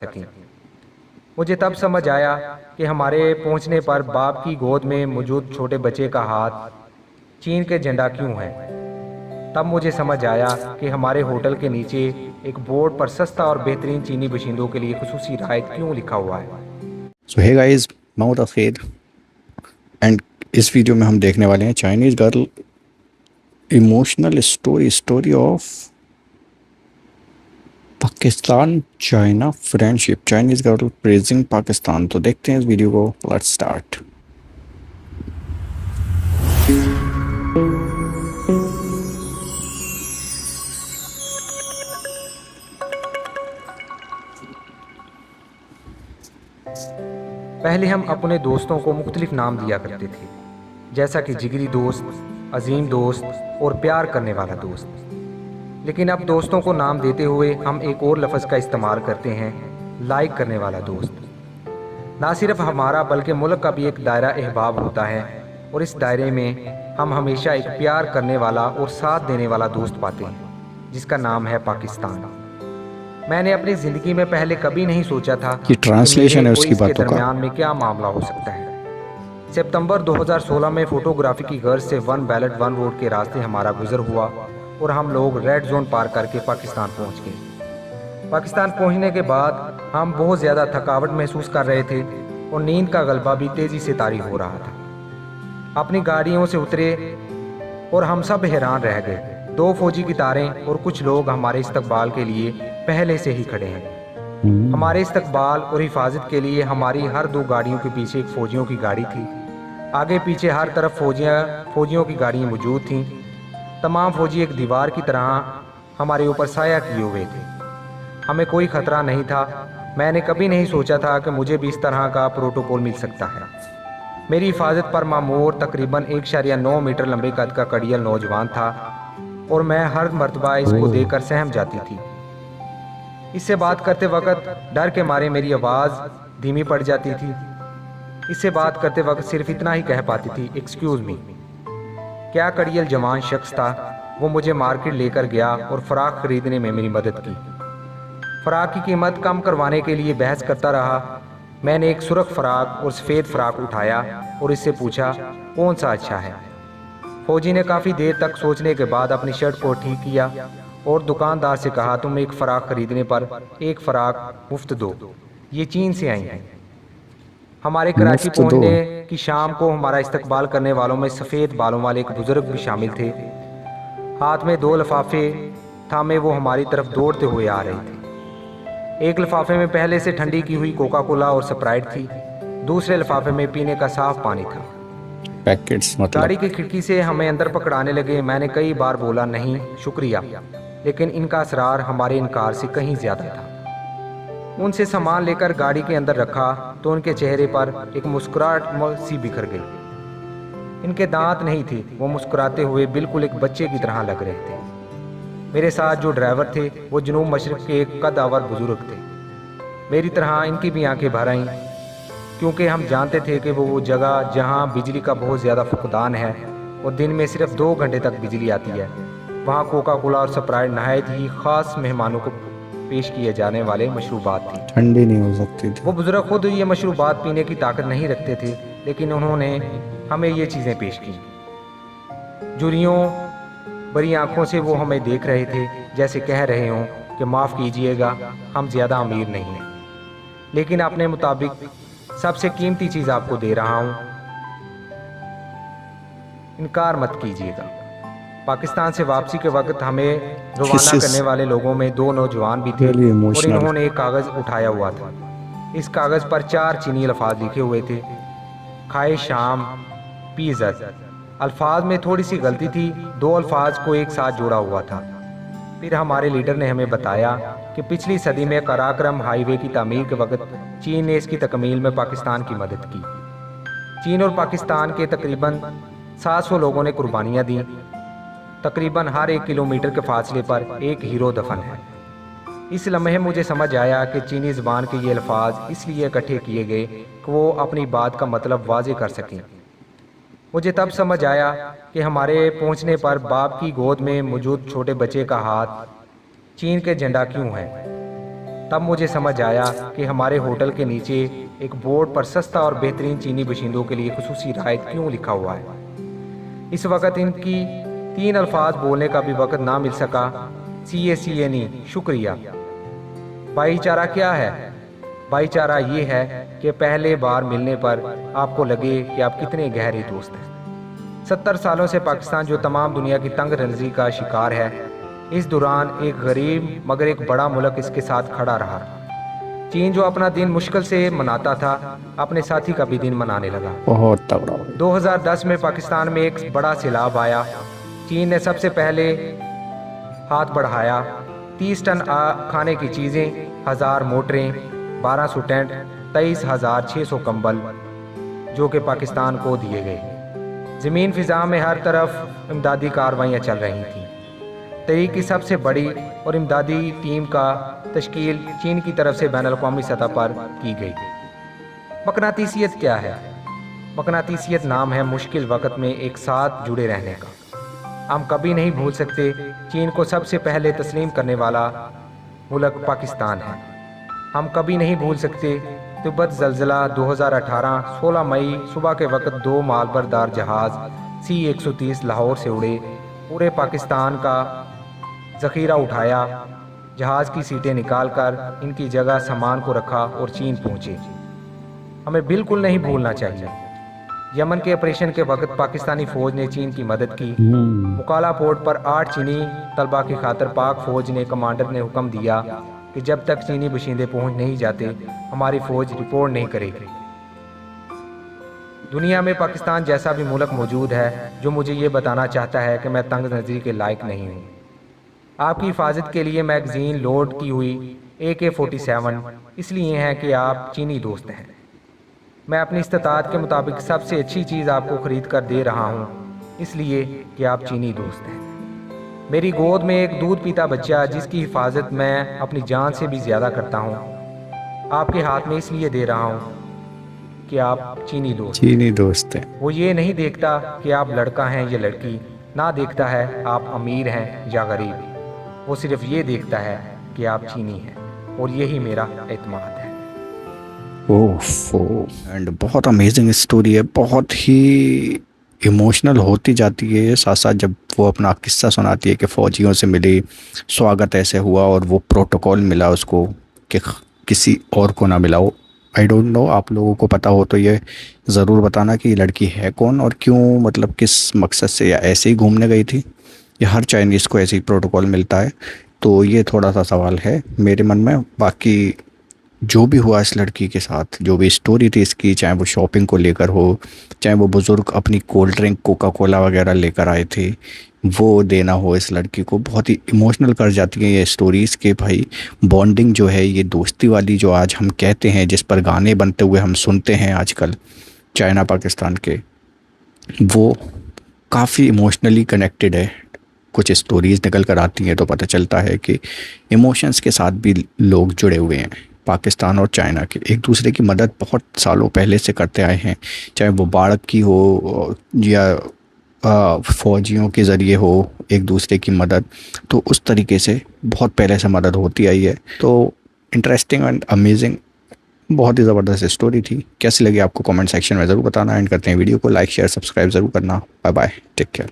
सकें। मुझे तब समझ आया कि हमारे पहुंचने पर बाप की गोद में मौजूद छोटे बच्चे का हाथ चीन के झंडा क्यों है। तब मुझे समझ आया कि हमारे होटल के नीचे एक बोर्ड पर सस्ता और बेहतरीन चीनी बशिंदों के लिए खुसूसी राहत क्यों लिखा हुआ है। सो हे गाइस, मैं तस्खीर एंड इस वीडियो में हम देखने वाले हैं Chinese girl emotional story of Pakistan China friendship, Chinese girl praising Pakistan. तो देखते हैं इस वीडियो को, लेट्स स्टार्ट। पहले हम अपने दोस्तों को मुख्तलिफ नाम दिया करते थे, जैसा कि जिगरी दोस्त, अजीम दोस्त और प्यार करने वाला दोस्त। लेकिन अब दोस्तों को नाम देते हुए हम एक और लफ्ज़ का इस्तेमाल करते हैं, लाइक करने वाला दोस्त। ना सिर्फ हमारा बल्कि मुल्क का भी एक दायरा अहबाब होता है, और इस दायरे में हम हमेशा एक प्यार करने वाला और साथ देने वाला दोस्त पाते हैं, जिसका नाम है पाकिस्तान। मैंने अपनी ज़िंदगी में पहले कभी नहीं सोचा था कि ट्रांसलेशन है उसकी बातों का। दरमियान में क्या मामला हो सकता है। सितंबर 2016 में फोटोग्राफी की गर्ज से वन बैलेट वन वोट के रास्ते हमारा गुजर हुआ और हम लोग रेड जोन पार करके पाकिस्तान पहुंच गए। पाकिस्तान पहुंचने के बाद हम बहुत ज़्यादा थकावट महसूस कर रहे थे और नींद का गलबा भी तेज़ी से तारी हो रहा था। अपनी गाड़ियों से उतरे और हम सब हैरान रह गए। 2 फौजी की तारें और कुछ लोग हमारे इस्तकबाल के लिए पहले से ही खड़े हैं। हमारे इस्तकबाल और हिफाजत के लिए हमारी हर 2 गाड़ियों के पीछे एक फ़ौजियों की गाड़ी थी। आगे पीछे हर तरफ फौजियों की गाड़ियाँ मौजूद थीं। तमाम फौजी एक दीवार की तरह हमारे ऊपर साया किए हुए थे। हमें कोई ख़तरा नहीं था। मैंने कभी नहीं सोचा था कि मुझे भी इस तरह का प्रोटोकॉल मिल सकता है। मेरी हिफाजत पर मामूर तकरीबन 1.9 मीटर लंबे कद का कड़ियल नौजवान था और मैं हर मर्तबा इसको देखकर सहम जाती थी। इससे बात करते वक्त डर के मारे मेरी आवाज़ धीमी पड़ जाती थी। इससे बात करते वक्त सिर्फ इतना ही कह पाती थी, एक्सक्यूज़ मी। क्या कड़ियल जवान शख्स था। वो मुझे मार्केट लेकर गया और फ़राक ख़रीदने में मेरी मदद की। फ़राक की कीमत कम करवाने के लिए बहस करता रहा। मैंने एक सुर्ख फ़राक और सफ़ेद फ़राक उठाया और इससे पूछा कौन सा अच्छा है। फौजी ने काफ़ी देर तक सोचने के बाद अपनी शर्ट को ठीक किया और दुकानदार से कहा, तुम एक फ़राक ख़रीदने पर एक फ़राक मुफ्त दो। ये चीन से आई हैं। हमारे कराची पहुंचने की शाम को हमारा इस्तकबाल करने वालों में सफ़ेद बालों वाले एक बुज़ुर्ग भी शामिल थे। हाथ में 2 लिफाफे थामे वो हमारी तरफ दौड़ते हुए आ रहे थे। एक लिफाफे में पहले से ठंडी की हुई कोका कोला और स्प्राइट थी। दूसरे लिफाफे में पीने का साफ पानी था। पैकेट्स मतलब। गाड़ी की खिड़की से हमें अंदर पकड़ाने लगे। मैंने कई बार बोला नहीं शुक्रिया, लेकिन इनका असरार हमारे इनकार से कहीं ज़्यादा था। उनसे सामान लेकर गाड़ी के अंदर रखा तो उनके चेहरे पर एक मुस्कुराहट सी बिखर गई। इनके दांत नहीं थे। वो मुस्कुराते हुए बिल्कुल एक बच्चे की तरह लग रहे थे। मेरे साथ जो ड्राइवर थे वो जनूब मशरक़ के एक कद-आवर बुजुर्ग थे। मेरी तरह इनकी भी आंखें भर आईं, क्योंकि हम जानते थे कि वो जगह जहां बिजली का बहुत ज़्यादा फुकदान है और दिन में सिर्फ 2 घंटे तक बिजली आती है, वहाँ कोका कोला और स्प्राइट नहायत ही ख़ास मेहमानों को पेश किए जाने वाले मशरूबात थी। ठंडी नहीं हो सकती थी। वो बुजुर्ग खुद ये मशरूबात पीने की ताकत नहीं रखते थे, लेकिन उन्होंने हमें ये चीज़ें पेश की। जुरियों बड़ी आंखों से वो हमें देख रहे थे, जैसे कह रहे हों कि माफ़ कीजिएगा, हम ज़्यादा अमीर नहीं हैं, लेकिन अपने मुताबिक सबसे कीमती चीज़ आपको दे रहा हूँ, इनकार मत कीजिएगा। पाकिस्तान से वापसी के वक्त हमें रवाना करने वाले लोगों में 2 नौजवान भी थे और इन्होंने एक कागज़ उठाया हुआ था। इस कागज़ पर 4 चीनी अल्फाज लिखे हुए थे, खाए शाम पी इज़्ज़त। अल्फाज में थोड़ी सी गलती थी, 2 अल्फाज को एक साथ जोड़ा हुआ था। फिर हमारे लीडर ने हमें बताया कि पिछली सदी में कराक्रम हाईवे की तामीर के वक्त चीन ने इसकी तकमील में पाकिस्तान की मदद की। चीन और पाकिस्तान के तकरीबन 700 लोगों ने कुर्बानियाँ दी। तकरीबन हर 1 किलोमीटर के फासले पर एक हीरो दफन है। इस लम्हे मुझे समझ आया कि चीनी ज़बान के ये अल्फाज इसलिए इकट्ठे किए गए कि वो अपनी बात का मतलब वाज़े कर सकें। मुझे तब समझ आया कि हमारे पहुंचने पर बाप की गोद में मौजूद छोटे बच्चे का हाथ चीन के झंडा क्यों है। تب مجھے سمجھ آیا کہ ہمارے ہوٹل کے نیچے ایک بورڈ پر سستا اور بہترین چینی باشندوں کے لیے خصوصی رعایت کیوں لکھا ہوا ہے۔ اس وقت ان کی 3 الفاظ بولنے کا بھی وقت نہ مل سکا، CACNE شکریہ۔ بھائی چارہ کیا ہے؟ بھائی چارہ یہ ہے کہ پہلے بار ملنے پر آپ کو لگے کہ آپ کتنے گہرے دوست ہیں۔ 70 سالوں سے پاکستان جو تمام دنیا کی تنگ نظری کا شکار ہے، اس دوران ایک غریب مگر ایک بڑا ملک اس کے ساتھ کھڑا رہا۔ چین جو اپنا دن مشکل سے مناتا تھا، اپنے ساتھی کا بھی دن منانے لگا۔ بہت تگڑا۔ 2010 میں پاکستان میں ایک بڑا سیلاب آیا۔ چین نے سب سے پہلے ہاتھ بڑھایا۔ 30 ٹن کھانے کی چیزیں، 1000 موٹریں، 1200 ٹینٹ، 23,600 کمبل جو کہ پاکستان کو دیے گئے۔ زمین فضا میں ہر طرف امدادی کارروائیاں چل رہی تھیں۔ تحریک کی سب سے بڑی اور امدادی ٹیم کا تشکیل چین کی طرف سے بین الاقوامی سطح پر کی گئی۔ مقناطیسیت کیا ہے؟ مقناطیسیت نام ہے مشکل وقت میں ایک ساتھ جڑے رہنے کا۔ ہم کبھی نہیں بھول سکتے چین کو سب سے پہلے تسلیم کرنے والا ملک پاکستان ہے۔ ہم کبھی نہیں بھول سکتے تبت زلزلہ 2018 16 مئی صبح کے وقت 2 مال بردار جہاز C-130 لاہور سے اڑے، پورے پاکستان کا ذخیرہ اٹھایا، جہاز کی سیٹیں نکال کر ان کی جگہ سامان کو رکھا اور چین پہنچے۔ ہمیں بالکل نہیں بھولنا چاہیے۔ یمن کے آپریشن کے وقت پاکستانی فوج نے چین کی مدد کی۔ مکالا پورٹ پر 8 چینی طلبہ کی خاطر پاک فوج نے کمانڈر نے حکم دیا کہ جب تک چینی باشندے پہنچ نہیں جاتے ہماری فوج رپورٹ نہیں کرے گی۔ دنیا میں پاکستان جیسا بھی ملک موجود ہے جو مجھے یہ بتانا چاہتا ہے کہ میں تنگ نظری کے لائق نہیں ہوں۔ آپ کی حفاظت کے لیے میگزین لوڈ کی ہوئی AK-47 اس لیے ہے کہ آپ چینی دوست ہیں۔ میں اپنی استطاعت کے مطابق سب سے اچھی چیز آپ کو خرید کر دے رہا ہوں، اس لیے کہ آپ چینی دوست ہیں۔ میری گود میں ایک دودھ پیتا بچہ جس کی حفاظت میں اپنی جان سے بھی زیادہ کرتا ہوں، آپ کے ہاتھ میں اس لیے دے رہا ہوں کہ آپ چینی دوست ہیں۔ وہ یہ نہیں دیکھتا کہ آپ لڑکا ہیں یا لڑکی، نہ دیکھتا ہے آپ امیر ہیں یا غریب، وہ صرف یہ دیکھتا ہے کہ آپ چینی ہیں، اور یہی میرا اعتماد ہے۔ اینڈ بہت امیزنگ اسٹوری ہے، بہت ہی ایموشنل ہوتی جاتی ہے ساتھ ساتھ جب وہ اپنا قصہ سناتی ہے کہ فوجیوں سے ملی، سواگت ایسے ہوا اور وہ پروٹوکول ملا اس کو کہ کسی اور کو نہ ملا ہو۔ آئی ڈونٹ نو، آپ لوگوں کو پتہ ہو تو یہ ضرور بتانا کہ یہ لڑکی ہے کون اور کیوں، مطلب کس مقصد سے، یا ایسے ہی گھومنے گئی تھی یا ہر چائنیز کو ایسے ہی پروٹوکول ملتا ہے؟ تو یہ تھوڑا سا سوال ہے میرے من میں۔ باقی جو بھی ہوا اس لڑکی کے ساتھ، جو بھی اسٹوری تھی اس کی، چاہے وہ شاپنگ کو لے کر ہو، چاہے وہ بزرگ اپنی کولڈ ڈرنک کوکا کولا وغیرہ لے کر آئے تھے وہ دینا ہو اس لڑکی کو، بہت ہی ایموشنل کر جاتی ہیں یہ اسٹوریز کہ بھائی بانڈنگ جو ہے، یہ دوستی والی جو آج ہم کہتے ہیں، جس پر گانے بنتے ہوئے ہم سنتے ہیں آج کل چائنا پاکستان کے، وہ کافی ایموشنلی کنیکٹڈ ہے۔ کچھ اسٹوریز نکل کر آتی ہیں تو پتہ چلتا ہے کہ ایموشنز کے ساتھ بھی لوگ جڑے ہوئے ہیں پاکستان اور چائنا کے، ایک دوسرے کی مدد بہت سالوں پہلے سے کرتے آئے ہیں، چاہے وہ باڑ کی ہو یا فوجیوں کے ذریعے ہو ایک دوسرے کی مدد، تو اس طریقے سے بہت پہلے سے مدد ہوتی آئی ہے۔ تو انٹرسٹنگ اینڈ امیزنگ، بہت ہی زبردست اسٹوری تھی۔ کیسی لگی آپ کو کامنٹ سیکشن میں ضرور بتانا، اینڈ کرتے ہیں ویڈیو کو لائک شیئر سبسکرائب ضرور کرنا۔ Bye bye, take care.